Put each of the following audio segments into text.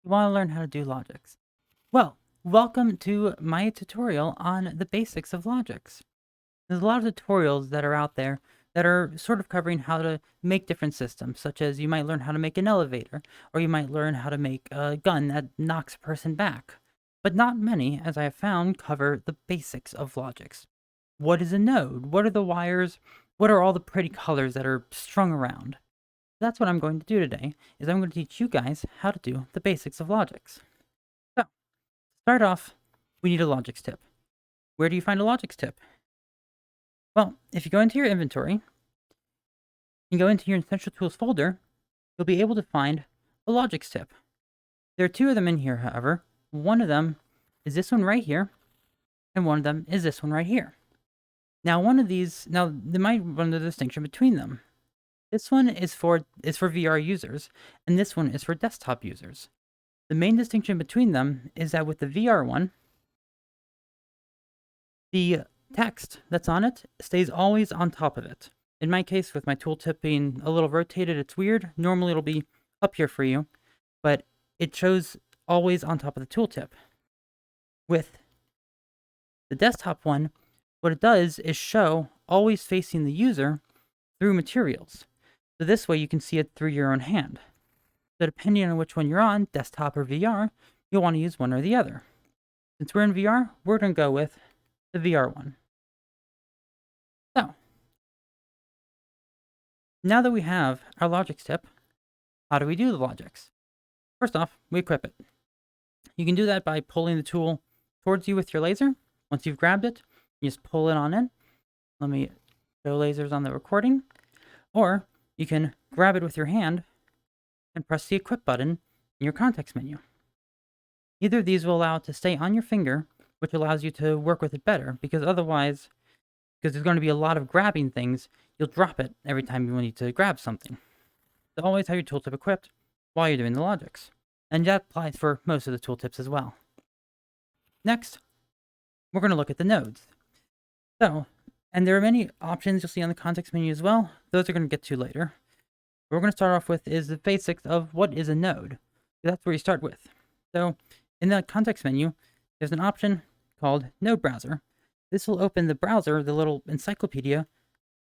You want to learn how to do LogiX. Well, welcome to my tutorial on the basics of LogiX. There's a lot of tutorials that are out there that are sort of covering how to make different systems, such as you might learn how to make an elevator, or you might learn how to make a gun that knocks a person back. But not many, as I have found, cover the basics of LogiX. What is a node? What are the wires? What are all the pretty colors that are strung around? That's what I'm going to do today, is I'm going to teach you guys how to do the basics of LogiX. So, to start off, we need a LogiX tip. Where do you find a LogiX tip? Well, if you go into your inventory, and go into your Essential Tools folder, you'll be able to find a LogiX tip. There are two of them in here, however. One of them is this one right here, and one of them is this one right here. Now, they might run the distinction between them. This one is for VR users, and this one is for desktop users. The main distinction between them is that with the VR one, the text that's on it stays always on top of it. In my case, with my tooltip being a little rotated, it's weird. Normally it'll be up here for you, but it shows always on top of the tooltip. With the desktop one, what it does is show always facing the user through materials. So this way you can see it through your own hand. So depending on which one you're on, desktop or VR, you'll want to use one or the other. Since we're in VR, we're going to go with the VR one. So, now that we have our LogiX tip, how do we do the LogiX? First off, we equip it. You can do that by pulling the tool towards you with your laser. Once you've grabbed it, you just pull it on in. Let me show lasers on the recording. Or you can grab it with your hand and press the equip button in your context menu. Either of these will allow it to stay on your finger, which allows you to work with it better, because otherwise, because there's going to be a lot of grabbing things, you'll drop it every time you need to grab something. So always have your tooltip equipped while you're doing the LogiX. And that applies for most of the tooltips as well. Next, we're going to look at the nodes. So, and there are many options you'll see on the context menu as well. Those are going to get to later. What we're going to start off with is the basics of what is a node. That's where you start with. So, in the context menu, there's an option called Node Browser. This will open the browser, the little encyclopedia,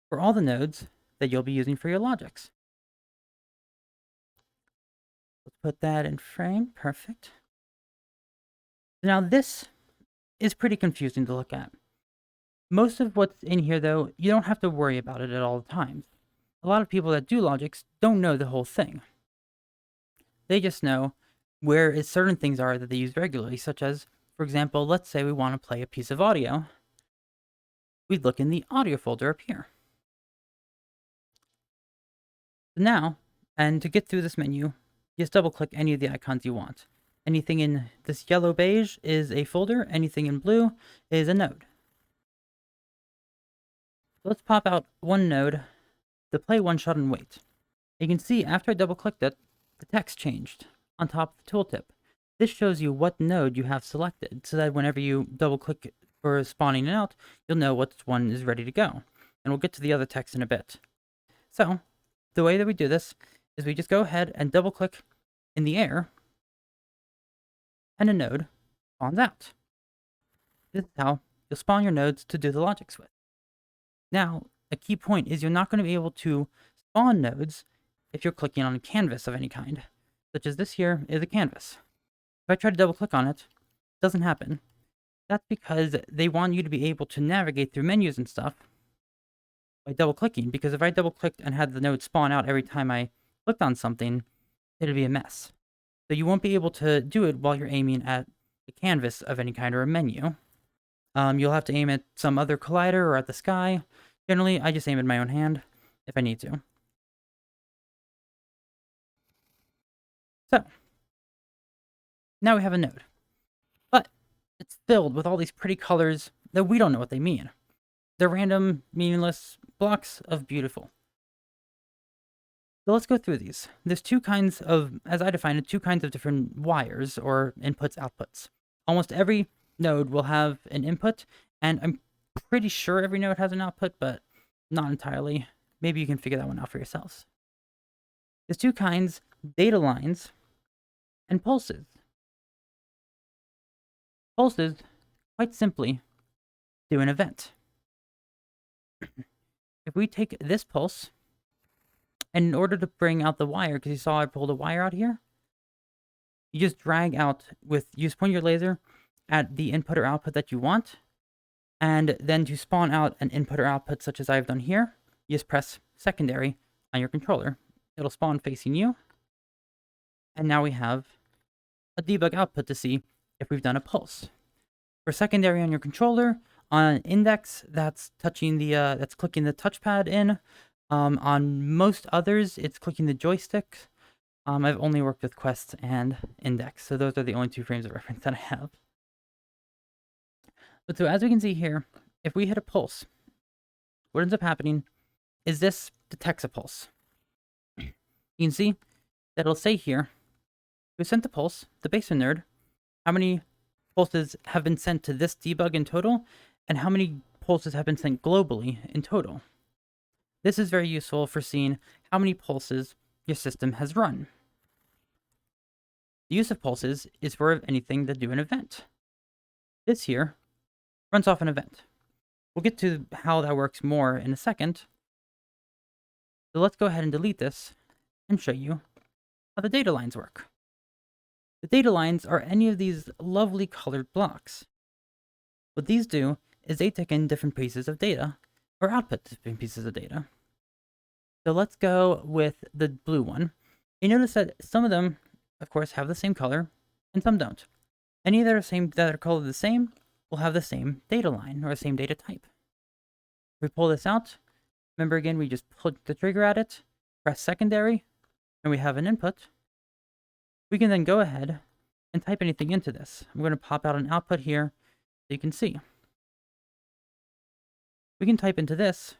for all the nodes that you'll be using for your LogiX. Let's put that in frame. Perfect. Now this is pretty confusing to look at. Most of what's in here, though, you don't have to worry about it at all times. A lot of people that do LogiX don't know the whole thing. They just know where certain things are that they use regularly, such as, for example, let's say we want to play a piece of audio. We'd look in the audio folder up here. Now, and to get through this menu, just double-click any of the icons you want. Anything in this yellow beige is a folder, anything in blue is a node. Let's pop out one node to play one shot and wait. You can see after I double-clicked it, the text changed on top of the tooltip. This shows you what node you have selected, so that whenever you double-click for spawning it out, you'll know which one is ready to go. And we'll get to the other text in a bit. So, the way that we do this is we just go ahead and double-click in the air, and a node spawns out. This is how you'll spawn your nodes to do the LogiX with. Now, a key point is you're not going to be able to spawn nodes if you're clicking on a canvas of any kind, such as this here is a canvas. If I try to double-click on it, it doesn't happen. That's because they want you to be able to navigate through menus and stuff by double-clicking, because if I double-clicked and had the node spawn out every time I clicked on something, it'd be a mess. So you won't be able to do it while you're aiming at a canvas of any kind or a menu. You'll have to aim at some other collider or at the sky. Generally, I just aim at my own hand if I need to. So, now we have a node. But it's filled with all these pretty colors that we don't know what they mean. They're random, meaningless blocks of beautiful. So let's go through these. There's two kinds of, as I define it, two kinds of different wires or inputs, outputs. Almost every node will have an input, and I'm pretty sure every node has an output, but not entirely. Maybe you can figure that one out for yourselves. There's two kinds, data lines and pulses. Pulses, quite simply, do an event. If we take this pulse, and in order to bring out the wire, because you saw I pulled a wire out here, you just drag out you just point your laser at the input or output that you want, and then to spawn out an input or output such as I've done here, you just press secondary on your controller. It'll spawn facing you, and now we have a debug output to see if we've done a pulse. For secondary on your controller, on index, that's touching the that's clicking the touchpad in. On most others, it's clicking the joystick. I've only worked with Quest and Index, so those are the only two frames of reference that I have. But so as we can see here, if we hit a pulse, what ends up happening is this detects a pulse. You can see that it'll say here, we sent the pulse, the basement node, how many pulses have been sent to this debug in total, and how many pulses have been sent globally in total. This is very useful for seeing how many pulses your system has run. The use of pulses is for anything that do an event. This here runs off an event. We'll get to how that works more in a second. So let's go ahead and delete this and show you how the data lines work. The data lines are any of these lovely colored blocks. What these do is they take in different pieces of data, or output different pieces of data. So let's go with the blue one. You notice that some of them, of course, have the same color, and some don't. Any that are colored the same will have the same data line, or the same data type. If we pull this out, remember again, we just put the trigger at it, press secondary, and we have an input. We can then go ahead and type anything into this. I'm going to pop out an output here so you can see. We can type into this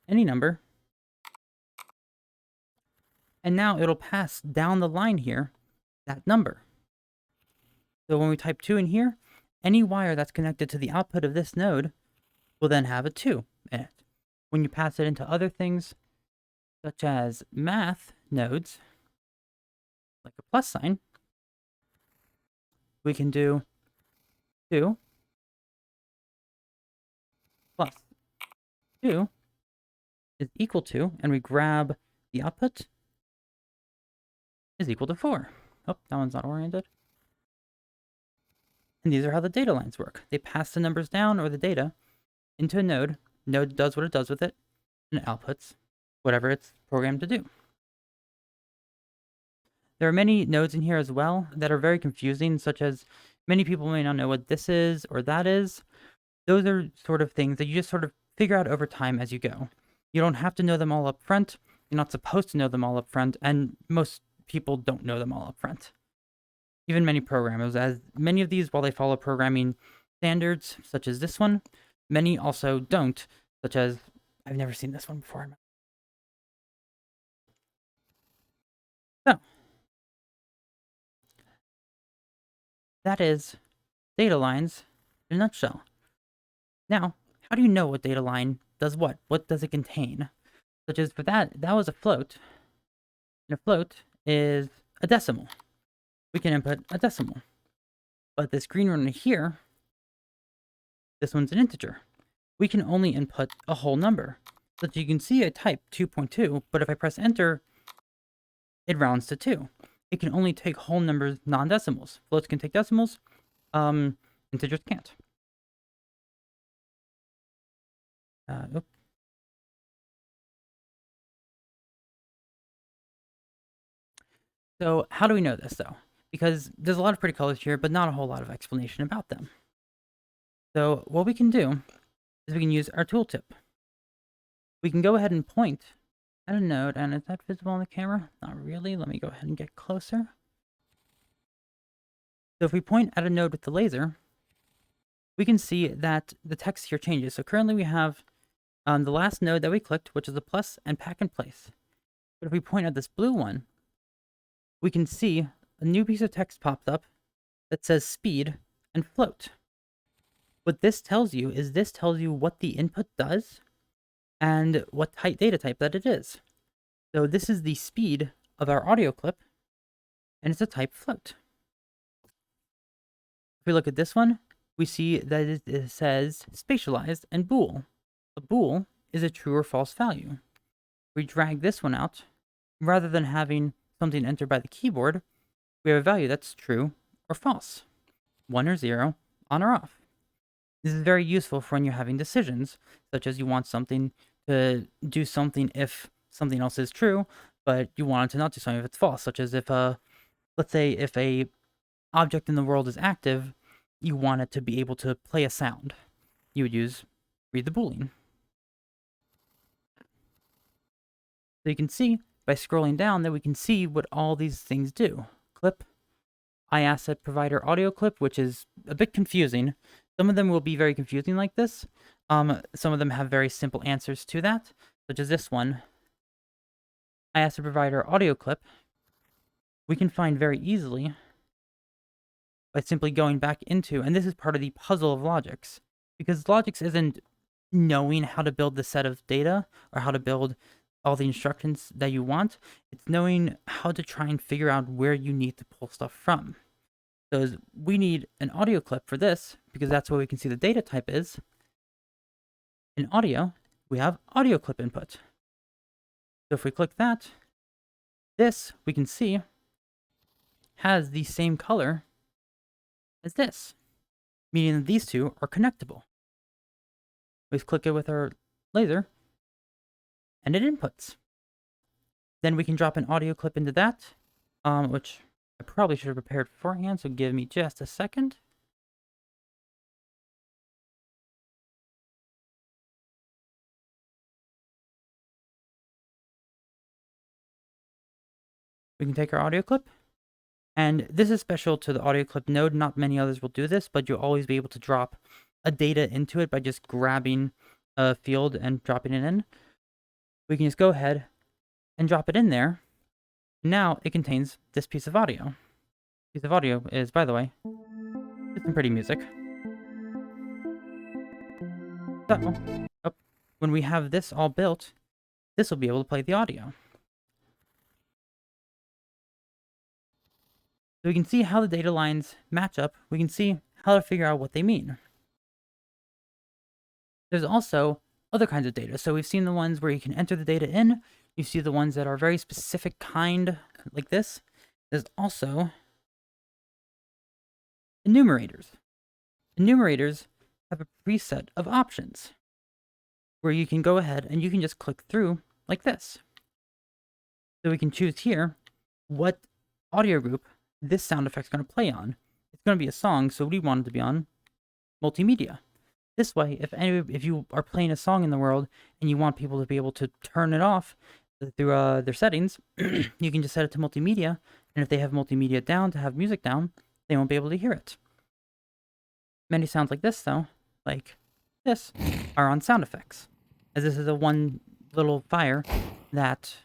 any number, and now it'll pass down the line here that number. So when we type 2 in here, any wire that's connected to the output of this node will then have a 2 in it. When you pass it into other things, such as math nodes, like a plus sign, we can do 2 plus 2 is equal to, and we grab the output, is equal to 4. Oh, that one's not oriented. And these are how the data lines work. They pass the numbers down, or the data, into a node. Node does what it does with it, and it outputs whatever it's programmed to do. There are many nodes in here as well that are very confusing, such as many people may not know what this is or that is. Those are sort of things that you just sort of figure out over time as you go. You don't have to know them all up front. You're not supposed to know them all up front, and most people don't know them all up front. Even many programmers, as many of these, while they follow programming standards, such as this one, many also don't, such as, I've never seen this one before. So, that is data lines in a nutshell. Now, how do you know what data line does what? What does it contain? Such as for that was a float. And a float is a decimal. We can input a decimal. But this green one here, this one's an integer. We can only input a whole number. So that you can see I type 2.2, but if I press enter, it rounds to 2. It can only take whole numbers, non-decimals. Floats can take decimals, integers can't. Oops. So how do we know this, though? Because there's a lot of pretty colors here, but not a whole lot of explanation about them. So what we can do is we can use our tooltip. We can go ahead and point at a node, and is that visible on the camera? Not really. Let me go ahead and get closer. So if we point at a node with the laser, we can see that the text here changes. So currently we have the last node that we clicked, which is a plus and pack in place. But if we point at this blue one, we can see a new piece of text popped up that says speed and float. What this tells you is this tells you what the input does and what data type that it is. So this is the speed of our audio clip, and it's a type float. If we look at this one, we see that it says spatialized and bool. A bool is a true or false value. We drag this one out. Rather than having something entered by the keyboard, we have a value that's true or false, 1 or 0, on or off. This is very useful for when you're having decisions, such as you want something to do something if something else is true, but you want it to not do something if it's false, such as if let's say if a object in the world is active, you want it to be able to play a sound. You would use read the boolean. So you can see by scrolling down that we can see what all these things do. Clip, iAsset provider audio clip, which is a bit confusing. Some of them will be very confusing like this. Some of them have very simple answers to that, such as this one. iAsset provider audio clip, we can find very easily by simply going back into, and this is part of the puzzle of LogiX, because LogiX isn't knowing how to build the set of data or how to build all the instructions that you want. It's knowing how to try and figure out where you need to pull stuff from. So we need an audio clip for this, because that's where we can see the data type is. In audio, we have audio clip input. So if we click that, this, we can see, has the same color as this, meaning that these two are connectable. We click it with our laser, and it inputs. Then we can drop an audio clip into that, which I probably should have prepared beforehand, so give me just a second. We can take our audio clip, and this is special to the audio clip node. Not many others will do this, but you'll always be able to drop a data into it by just grabbing a field and dropping it in. We can just go ahead and drop it in there. Now it contains this piece of audio. Piece of audio is, by the way, it's some pretty music. So, when we have this all built, this will be able to play the audio. So we can see how the data lines match up. We can see how to figure out what they mean. There's also other kinds of data. So we've seen the ones where you can enter the data in. You see the ones that are very specific kind, like this. There's also enumerators. Enumerators have a preset of options where you can go ahead and you can just click through like this. So we can choose here what audio group this sound effect is going to play on. It's going to be a song, so we want it to be on multimedia. This way, if you are playing a song in the world and you want people to be able to turn it off through their settings, you can just set it to multimedia, and if they have multimedia down to have music down, they won't be able to hear it. Many sounds like this, though, like this, are on sound effects, as this is a one little fire that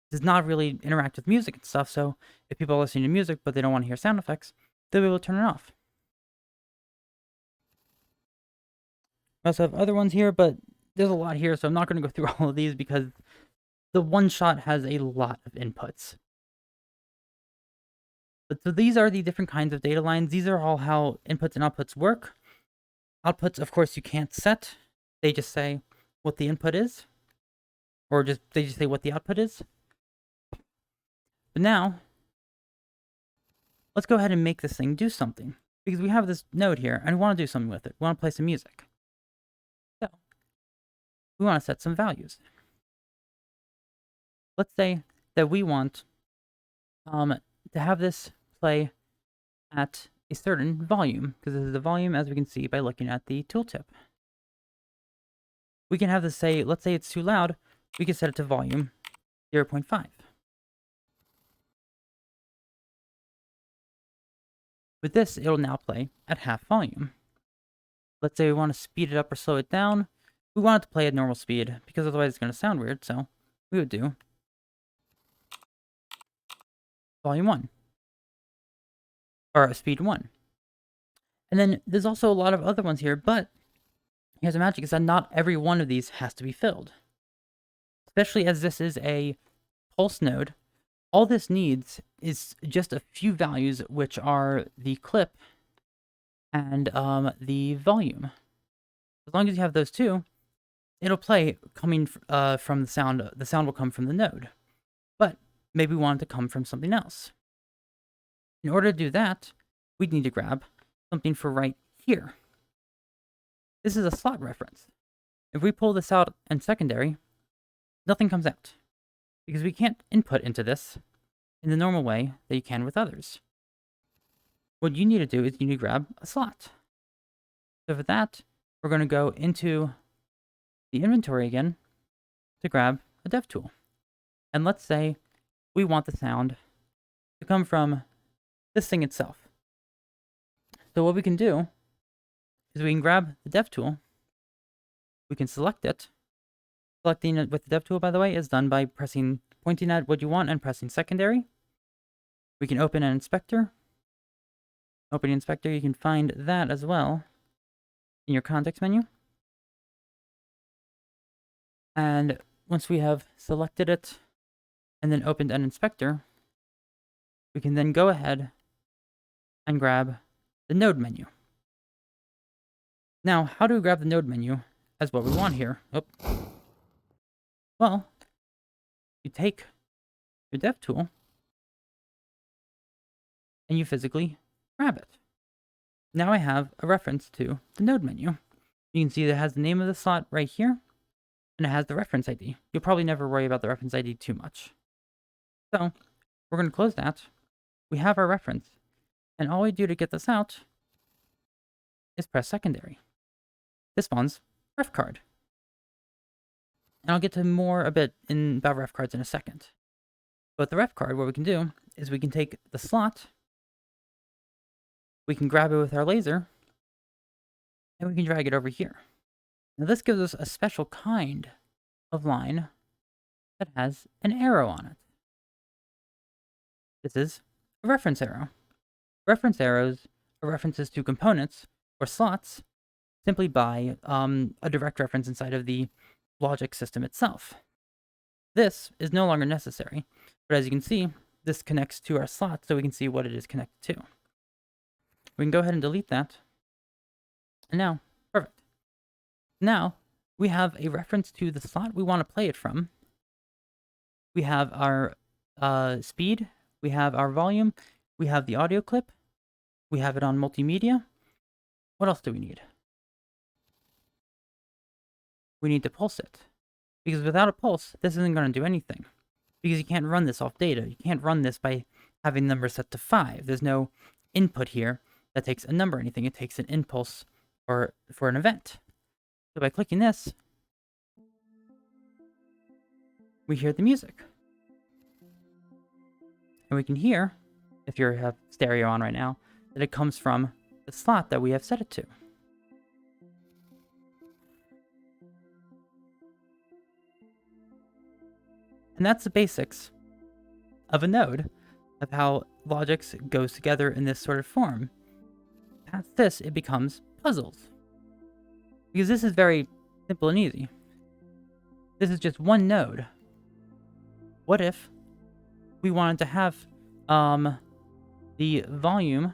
does not really interact with music and stuff, so if people are listening to music but they don't want to hear sound effects, they'll be able to turn it off. We also have other ones here, but there's a lot here, so I'm not going to go through all of these because the one shot has a lot of inputs. But so these are the different kinds of data lines. These are all how inputs and outputs work. Outputs, of course, you can't set. They just say what the input is, or they just say what the output is. But now, let's go ahead and make this thing do something, because we have this node here, and we want to do something with it. We want to play some music. So, we want to set some values. Let's say that we want to have this play at a certain volume, because this is the volume, as we can see by looking at the tooltip. We can have this say, let's say it's too loud, we can set it to volume 0.5. With this, it'll now play at half volume. Let's say we want to speed it up or slow it down. We want it to play at normal speed, because otherwise it's going to sound weird, so we would do volume 1. Or speed 1. And then there's also a lot of other ones here, but here's the magic, is that not every one of these has to be filled. Especially as this is a pulse node, all this needs is just a few values, which are the clip and the volume. As long as you have those two, it'll play coming from the sound. The sound will come from the node, but maybe we want it to come from something else. In order to do that, we'd need to grab something for right here. This is a slot reference. If we pull this out in secondary, nothing comes out, because we can't input into this in the normal way that you can with others. What you need to do is you need to grab a slot. So for that, we're going to go into the inventory again to grab a dev tool. And let's say we want the sound to come from this thing itself. So what we can do is we can grab the dev tool, we can select it. Selecting it with the dev tool, by the way, is done by pointing at what you want and pressing secondary. We can open an inspector. Open the inspector, you can find that as well in your context menu. And once we have selected it and then opened an inspector, we can then go ahead and grab the node menu. Now, how do we grab the node menu as what we want here? Well, you take your dev tool and you physically grab it. Now I have a reference to the node menu. You can see that it has the name of the slot right here, and it has the reference ID. You'll probably never worry about the reference ID too much. So we're going to close that. We have our reference, and all we do to get this out is press secondary. This spawns ref card. And I'll get to more a bit about ref cards in a second. But the ref card, what we can do is we can take the slot, we can grab it with our laser, and we can drag it over here. Now this gives us a special kind of line that has an arrow on it. This is a reference arrow. Reference arrows are references to components or slots simply by a direct reference inside of the LogiX system itself. This is no longer necessary, but as you can see, this connects to our slot so we can see what it is connected to. We can go ahead and delete that. And now, perfect. Now, we have a reference to the slot we want to play it from. We have our speed, we have our volume, we have the audio clip, we have it on multimedia. What else do we need? We need to pulse it. Because without a pulse, this isn't going to do anything. Because you can't run this off data. You can't run this by having the number set to 5. There's no input here that takes a number or anything. It takes an impulse for an event. So by clicking this, we hear the music. And we can hear, if you have stereo on right now, that it comes from the slot that we have set it to. And that's the basics of a node, of how LogiX goes together in this sort of form. Past this, it becomes puzzles. Because this is very simple and easy. This is just one node. What if we wanted to have the volume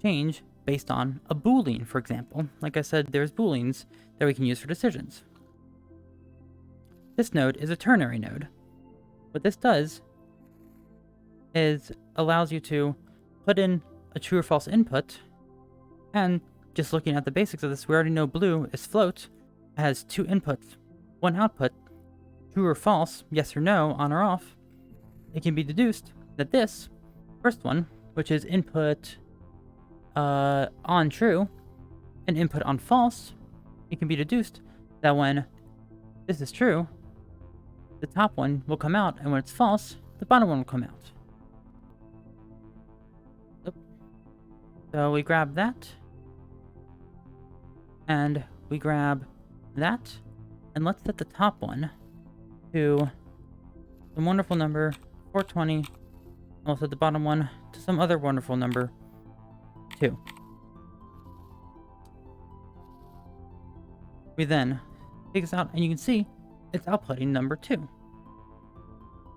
change based on a boolean, for example? Like I said, there's booleans that we can use for decisions. This node is a ternary node. What this does is allows you to put in a true or false input, and just looking at the basics of this, we already know blue is float, it has 2 inputs, 1 output, true or false, yes or no, on or off. It can be deduced that this first one, which is input on true and input on false, it can be deduced that when this is true, the top one will come out, and when it's false, the bottom one will come out. So we grab that, and we grab that, and let's set the top one to some wonderful number 420, and we'll set the bottom one to some other wonderful number 2. We then take this out, and you can see it's outputting number 2.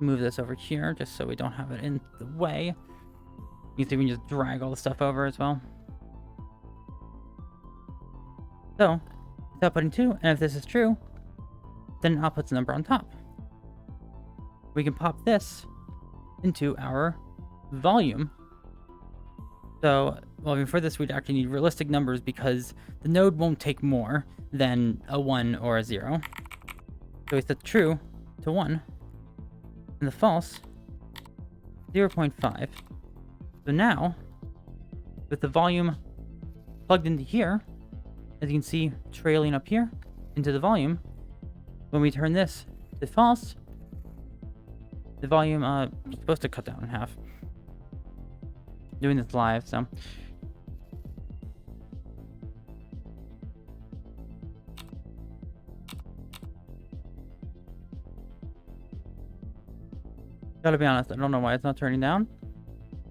Move this over here just so we don't have it in the way. You can see we can just drag all the stuff over as well. So it's outputting 2, and if this is true, then it outputs a number on top. We can pop this into our volume. So, well, for this, we'd actually need realistic numbers because the node won't take more than a 1 or a 0. So we set the true to 1 and the false 0.5. So now, with the volume plugged into here, as you can see trailing up here into the volume, when we turn this to false, the volume is supposed to cut down in half. Doing this live, so gotta be honest, I don't know why it's not turning down,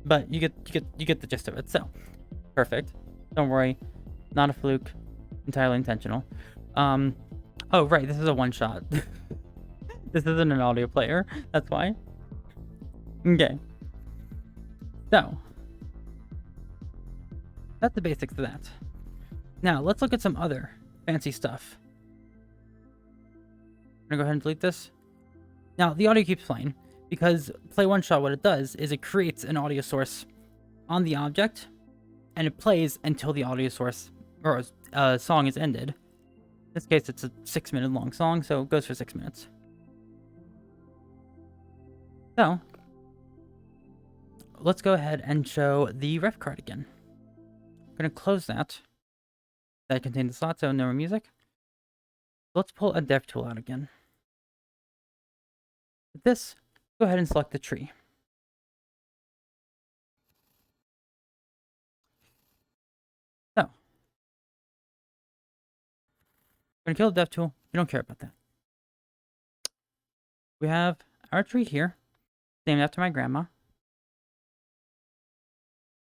but you get the gist of it. So perfect. Don't worry, not a fluke, entirely intentional. Oh right, this is a one shot. This isn't an audio player, that's why. Okay, so that's the basics of that. Now, let's look at some other fancy stuff. I'm gonna go ahead and delete this. Now, the audio keeps playing, because play one shot, what it does is it creates an audio source on the object, and it plays until the audio source, or song is ended. In this case, it's a 6-minute long song, so it goes for 6 minutes. So, let's go ahead and show the ref card again. I'm going to close that. That contains the slot, so no more music. Let's pull a dev tool out again. With this, go ahead and select the tree. So, I'm going to kill the dev tool. We don't care about that. We have our tree here, named after my grandma.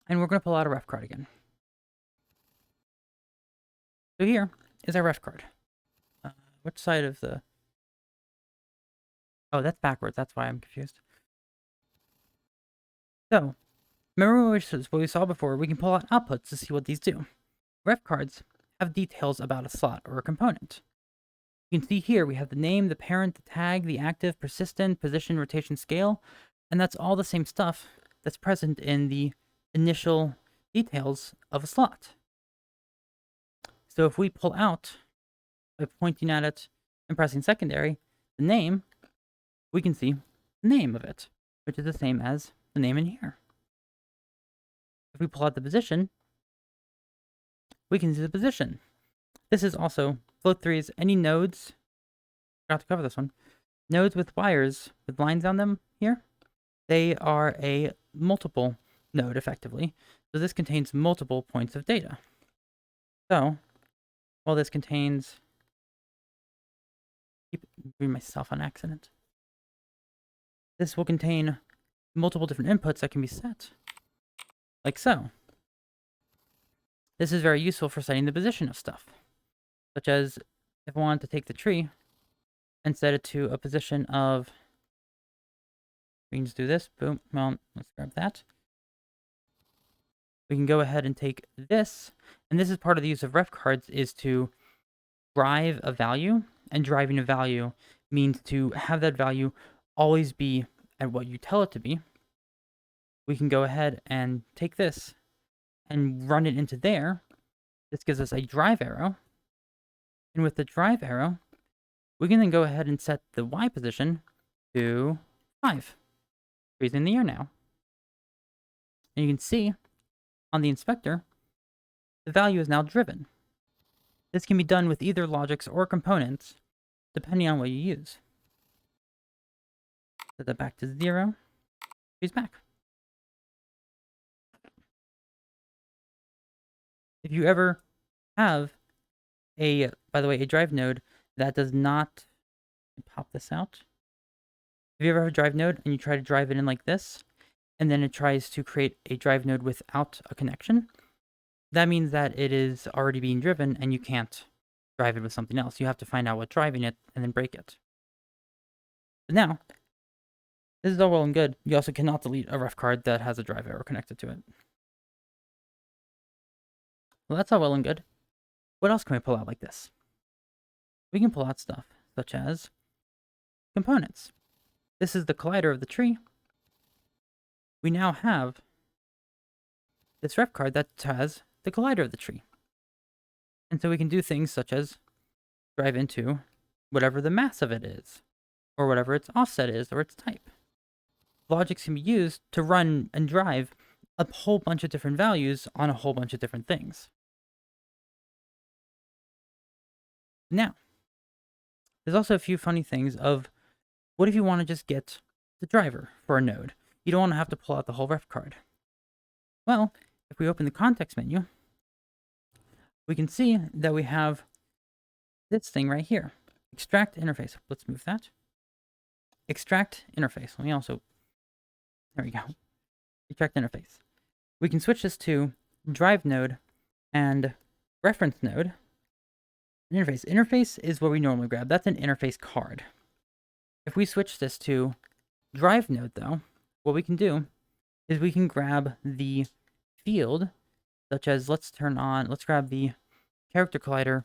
And we're going to pull out a ref card again. So here is our ref card. Which side of the... Oh, that's backwards. That's why I'm confused. So, remember what we saw before? We can pull out outputs to see what these do. Ref cards have details about a slot or a component. You can see here we have the name, the parent, the tag, the active, persistent, position, rotation, scale, and that's all the same stuff that's present in the initial details of a slot. So if we pull out by pointing at it and pressing secondary, the name, we can see the name of it, which is the same as the name in here. If we pull out the position, we can see the position. This is also float 3's any nodes, forgot to cover this one, nodes with wires with lines on them here, they are a multiple node effectively. So this contains multiple points of data. So, while this contains, keep moving myself on accident. This will contain multiple different inputs that can be set, like so. This is very useful for setting the position of stuff, such as if I wanted to take the tree and set it to a position of, we can just do this, boom, well, let's grab that. We can go ahead and take this, and this is part of the use of ref cards, is to drive a value, and driving a value means to have that value always be at what you tell it to be. We can go ahead and take this and run it into there. This gives us a drive arrow, and with the drive arrow, we can then go ahead and set the Y position to 5. Tree's in the air now. And you can see on the inspector, the value is now driven. This can be done with either LogiX or components, depending on what you use. Set that back to 0. Tree's back. If you ever have a, by the way, a drive node that does not, pop this out. If you ever have a drive node and you try to drive it in like this, and then it tries to create a drive node without a connection, that means that it is already being driven and you can't drive it with something else. You have to find out what's driving it and then break it. But now, this is all well and good. You also cannot delete a ref card that has a drive arrow connected to it. Well, that's all well and good. what else can we pull out like this? We can pull out stuff such as components. This is the collider of the tree. We now have this ref card that has the collider of the tree. And so we can do things such as drive into whatever the mass of it is, or whatever its offset is, or its type. LogiX can be used to run and drive a whole bunch of different values on a whole bunch of different things. Now, there's also a few funny things of what if you want to just get the driver for a node? You don't want to have to pull out the whole ref card. Well, if we open the context menu, we can see that we have this thing right here. Extract interface. Let's move that. Extract interface. Let me also, there we go. Extract interface. We can switch this to drive node and reference node. Interface. Interface is what we normally grab. That's an interface card. If we switch this to drive node though, what we can do is we can grab the field, such as let's grab the character collider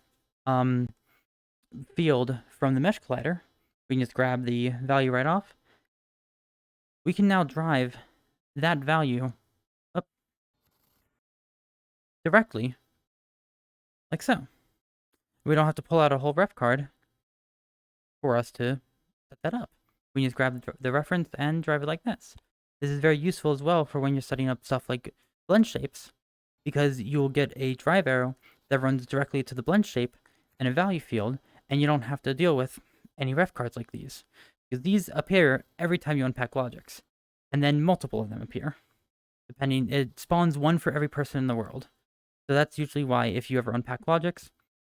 field from the mesh collider. We can just grab the value right off. We can now drive that value up directly, like so. We don't have to pull out a whole ref card for us to set that up. We just grab the reference and drive it like this. This is very useful as well for when you're setting up stuff like blend shapes, because you'll get a drive arrow that runs directly to the blend shape and a value field, and you don't have to deal with any ref cards like these, because these appear every time you unpack LogiX, and then multiple of them appear. It spawns one for every person in the world. So that's usually why if you ever unpack LogiX,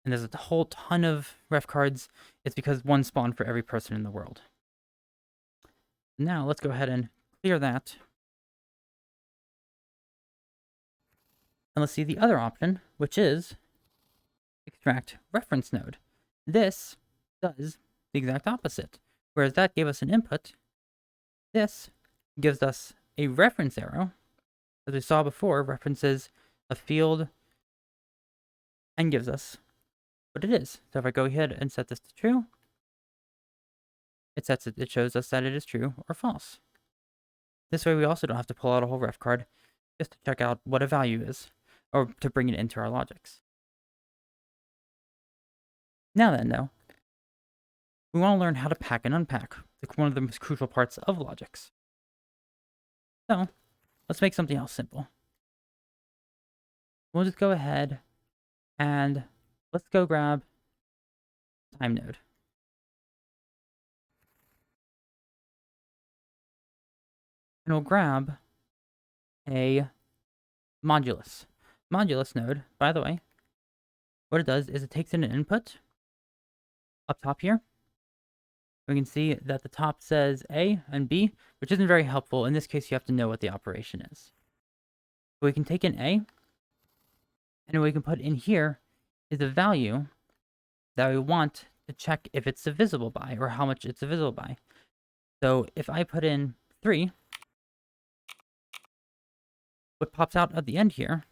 and there's a whole ton of ref cards, it's because one spawned for every person in the world. Now let's go ahead and clear that. And let's see the other option, which is extract reference node. This does the exact opposite. Whereas that gave us an input, this gives us a reference arrow. As we saw before, references a field and gives us what it is. So if I go ahead and set this to true, it shows us that it is true or false. This way we also don't have to pull out a whole ref card just to check out what a value is, or to bring it into our LogiX. Now then, though, we want to learn how to pack and unpack, like one of the most crucial parts of LogiX. So, let's make something else simple. We'll just go ahead and let's go grab time node. And we'll grab a modulus. Modulus node, by the way, what it does is it takes in an input up top here. We can see that the top says A and B, which isn't very helpful. In this case, you have to know what the operation is. So we can take in A, and what we can put in here is a value that we want to check if it's divisible by, or how much it's divisible by. So if I put in 3, what pops out at the end here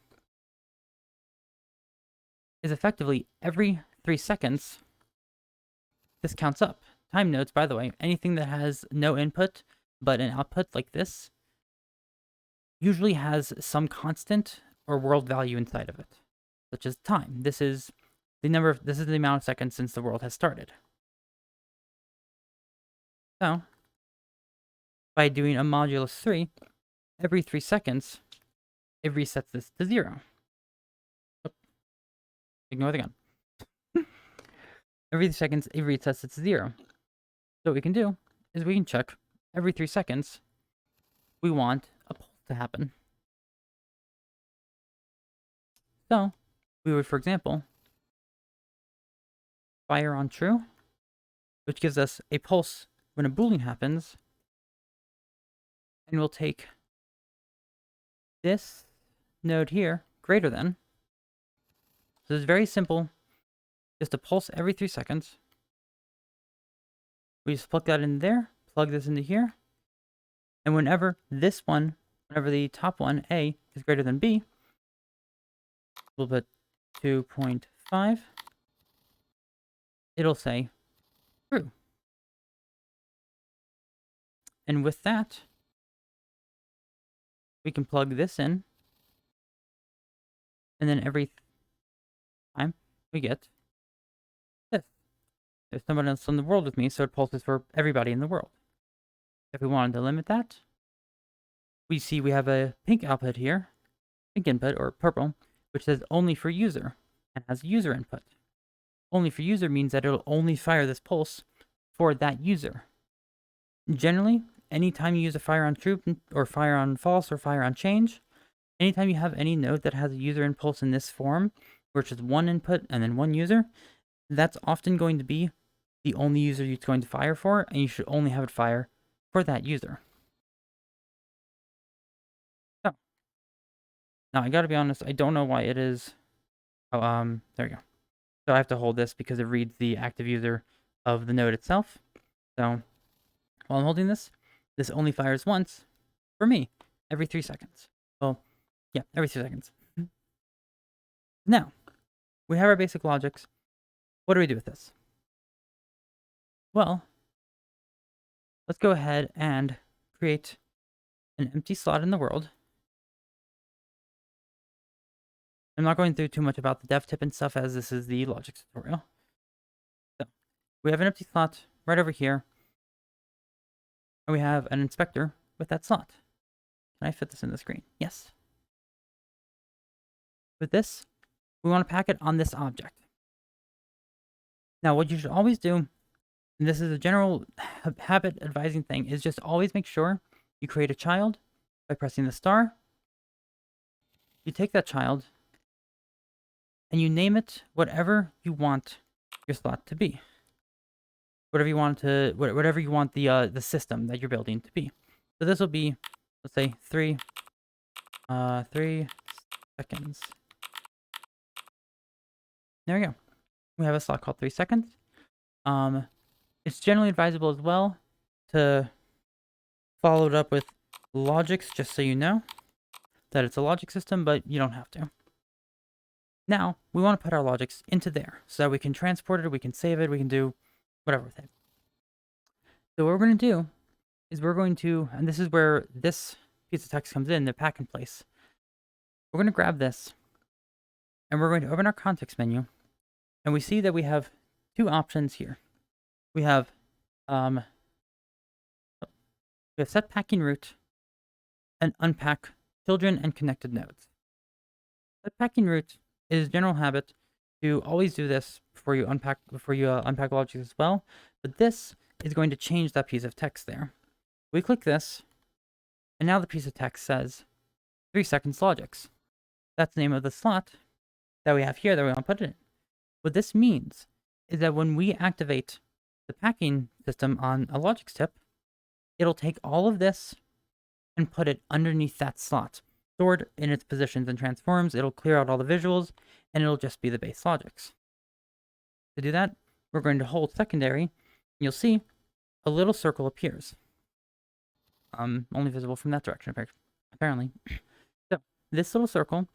is effectively every 3 seconds, this counts up. Time nodes, by the way, anything that has no input but an output like this usually has some constant or world value inside of it, such as time. This is the amount of seconds since the world has started. So, by doing a modulus 3, every 3 seconds, it resets this to 0. Oh, ignore the gun. Every 3 seconds, it resets it to 0. So what we can do is we can check every 3 seconds we want a pulse to happen. So we would, for example, fire on true, which gives us a pulse when a boolean happens, and we'll take this node here, greater than. So it's very simple, just a pulse every 3 seconds. We just plug that in there, plug this into here, and whenever the top one, A, is greater than B, we'll put 2.5 5, it'll say true. And with that, we can plug this in, and then every time we get this. There's someone else in the world with me, so it pulses for everybody in the world. If we wanted to limit that, we see we have a pink output here, pink input, or purple, which says only for user, and has user input. Only for user means that it'll only fire this pulse for that user. Generally, anytime you use a fire on true, or fire on false, or fire on change, anytime you have any node that has a user impulse in this form, which is one input and then one user, that's often going to be the only user it's going to fire for, and you should only have it fire for that user. So, now I gotta be honest, I don't know why it is. Oh, there we go. So I have to hold this because it reads the active user of the node itself. So while I'm holding this, this only fires once for me every 3 seconds. Well, yeah, every 3 seconds. Now, we have our basic LogiX. What do we do with this? Well, let's go ahead and create an empty slot in the world. I'm not going through too much about the dev tip and stuff, as this is the LogiX tutorial. So, we have an empty slot right over here, and we have an inspector with that slot. Can I fit this in the screen? Yes. With this, we want to pack it on this object. Now, what you should always do, and this is a general habit advising thing, is just always make sure you create a child by pressing the star. You take that child, and you name it whatever you want your slot to be. Whatever you want the system that you're building to be. So this will be, let's say 3 seconds. There we go. We have a slot called 3 seconds. It's generally advisable as well to follow it up with LogiX, just so you know that it's a logic system, but you don't have to. Now, we want to put our LogiX into there so that we can transport it, we can save it, we can do whatever with it. So what we're going to do is we're going to, and this is where this piece of text comes in, the pack in place. We're going to grab this, and we're going to open our context menu, and we see that we have 2 options here. We have set packing route and unpack children and connected nodes. Set packing route is general habit to always do this before you unpack LogiX as well, but this is going to change that piece of text there. We click this, and now the piece of text says 3 seconds LogiX. That's the name of the slot that we have here that we want to put it in. What this means is that when we activate the packing system on a LogiX tip, it'll take all of this and put it underneath that slot, stored in its positions and transforms. It'll clear out all the visuals, and it'll just be the base LogiX. To do that, we're going to hold secondary, and you'll see a little circle appears. Only visible from that direction, apparently. So, this little circle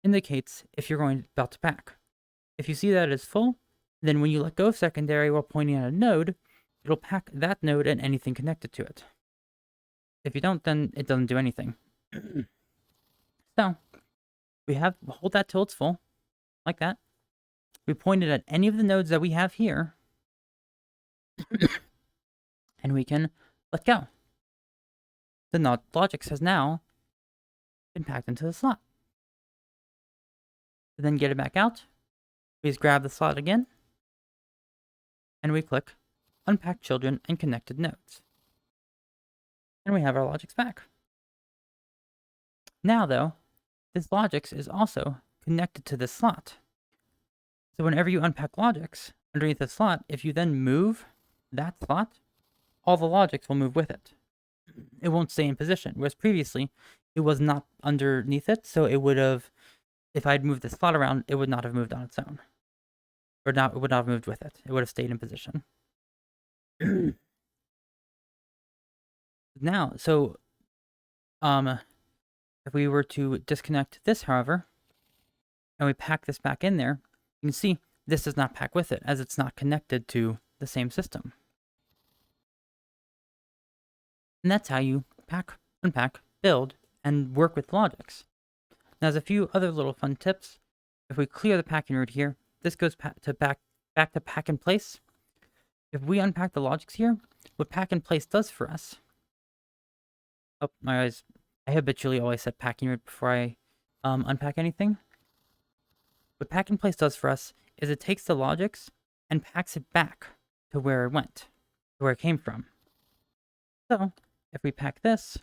indicates if you're about to pack. If you see that it is full, then when you let go of secondary while pointing at a node, it'll pack that node and anything connected to it. If you don't, then it doesn't do anything. So, we hold that till it's full, like that. We point it at any of the nodes that we have here, and we can let go. The LogiX has now been packed into the slot. To then get it back out, we just grab the slot again, and we click Unpack Children and Connected Nodes. And we have our LogiX back. Now, though, this LogiX is also connected to this slot. So whenever you unpack LogiX underneath the slot, if you then move that slot, all the LogiX will move with it. It won't stay in position, whereas previously it was not underneath it, so it would have, if I'd moved the slot around, it would not have moved on its own. Or it would not have moved with it. It would have stayed in position. Now, so, if we were to disconnect this, however, and we pack this back in there, you You can see this does not pack with it, as it's not connected to the same system. And that's how you pack, unpack, build, and work with LogiX. Now, there's a few other little fun tips. If we clear the packing root here, this goes back to pack in place. If we unpack the LogiX here, what pack in place does for us... Oh, my eyes. I habitually always set packing root before I unpack anything. What pack in place does for us is it takes the LogiX and packs it back to where it went, to where it came from. So, if we pack this,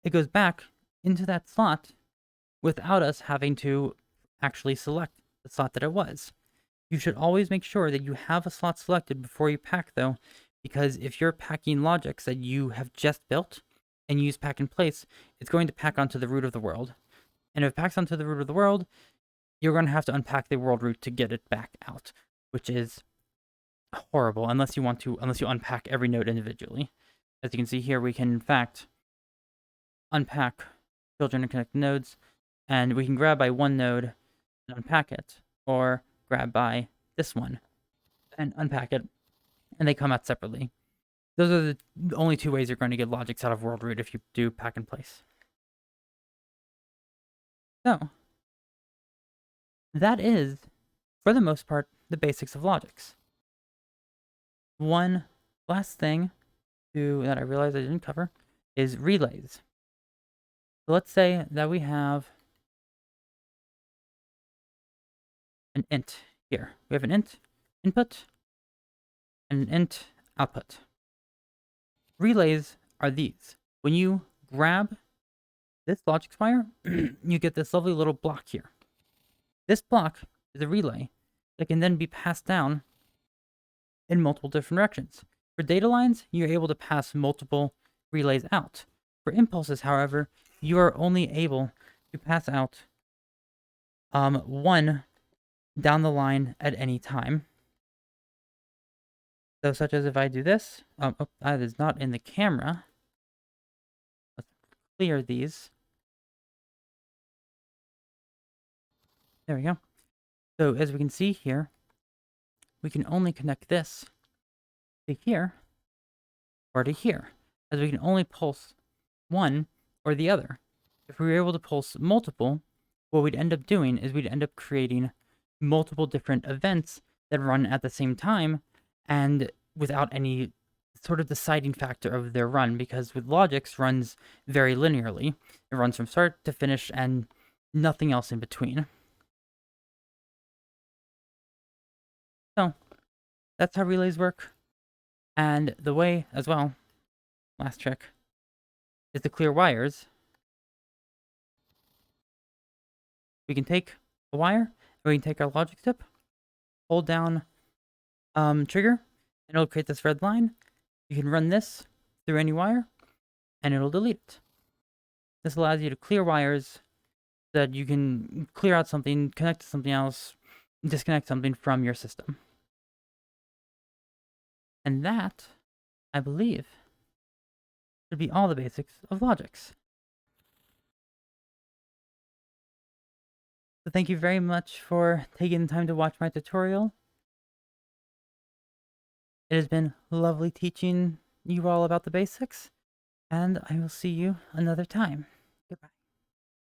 it goes back into that slot without us having to actually select the slot that it was. You should always make sure that you have a slot selected before you pack, though, because if you're packing LogiX that you have just built and use pack in place, it's going to pack onto the root of the world. And if it packs onto the root of the world, you're going to have to unpack the world root to get it back out, which is horrible unless you unpack every node individually. As you can see here, we can in fact unpack children and connect nodes, and we can grab by one node and unpack it, or grab by this one and unpack it, and they come out separately. Those are the only two ways you're going to get LogiX out of world root if you do pack in place. So, that is, for the most part, the basics of LogiX. One last thing that I realized I didn't cover is relays. So let's say that we have an int here. We have an int input and an int output. Relays are these. When you grab this LogiX wire, you get this lovely little block here. This block is a relay that can then be passed down in multiple different directions. For data lines, you're able to pass multiple relays out. For impulses, however, you are only able to pass out one down the line at any time. So such as if I do this, that is not in the camera. Let's clear these. There we go. So as we can see here, we can only connect this to here or to here, as we can only pulse one or the other. If we were able to pulse multiple, what we'd end up doing is we'd end up creating multiple different events that run at the same time and without any sort of deciding factor of their run, because with LogiX runs very linearly. It runs from start to finish and nothing else in between. So that's how relays work. And the way as well, last trick, is to clear wires. We can take a wire, and we can take our LogiX tip, hold down trigger, and it'll create this red line. You can run this through any wire, and it'll delete it. This allows you to clear wires so that you can clear out something, connect to something else, disconnect something from your system. And that, I believe, should be all the basics of LogiX. So thank you very much for taking the time to watch my tutorial. It has been lovely teaching you all about the basics, and I will see you another time.